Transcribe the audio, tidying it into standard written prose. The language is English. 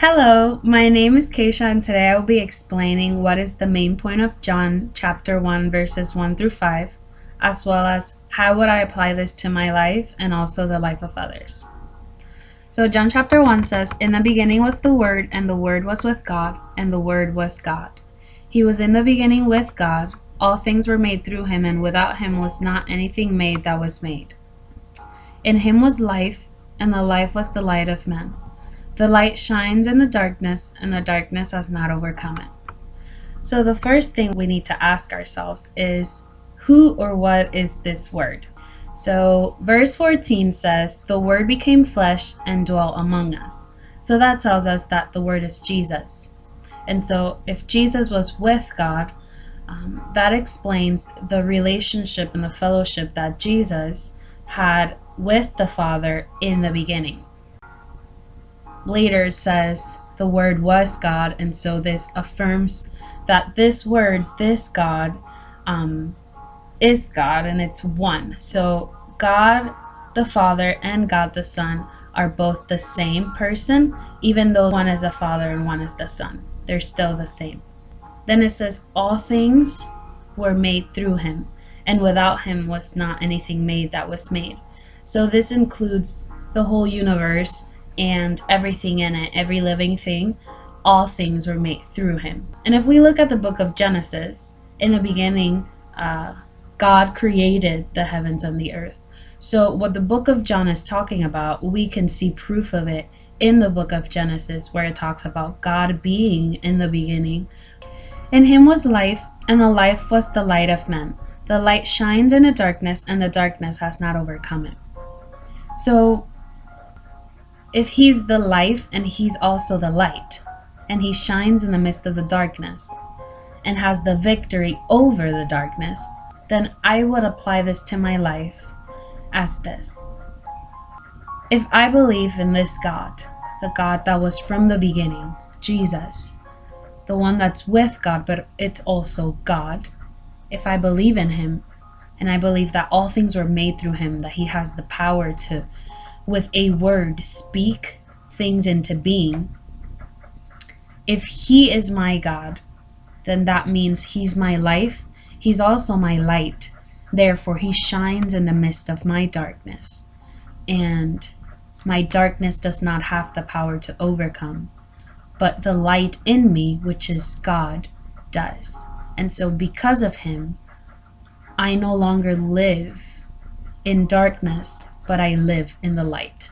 Hello, my name is Keisha, and today I will be explaining what is the main point of John chapter 1 verses 1 through 5, as well as how would I apply this to my life and also the life of others. So John chapter 1 says, "In the beginning was the Word, and the Word was with God, and the Word was God. He was in the beginning with God. All things were made through him, and without him was not anything made that was made. In him was life, and the life was the light of men. The light shines in the darkness, and the darkness has not overcome it." So the first thing we need to ask ourselves is, who or what is this Word? So verse 14 says, "The Word became flesh and dwelt among us." So that tells us that the Word is Jesus. And so if Jesus was with God, that explains the relationship and the fellowship that Jesus had with the Father in the beginning. Later it says the Word was God, and so this affirms that this Word, this God, is God, and it's one. So God the Father and God the Son are both the same person, even though one is the Father and one is the Son. They're still the same. Then it says, "All things were made through him, and without him was not anything made that was made." So this includes the whole universe and everything in it, every living thing. All things were made through him. And if we look at the book of Genesis, in the beginning, God created the heavens and the earth. So what the book of John is talking about, we can see proof of it in the book of Genesis, where it talks about God being in the beginning. "In him was life, and the life was the light of men. The light shines in the darkness, and the darkness has not overcome it." So if he's the life and he's also the light, and he shines in the midst of the darkness and has the victory over the darkness, then I would apply this to my life as this. If I believe in this God, the God that was from the beginning, Jesus, the one that's with God, but it's also God, if I believe in him, and I believe that all things were made through him, that he has the power to, with a word, speak things into being, if he is my God, then that means he's my life. He's also my light. Therefore, he shines in the midst of my darkness. And my darkness does not have the power to overcome. But the light in me, which is God, does. And so because of him, I no longer live in darkness, but I live in the light.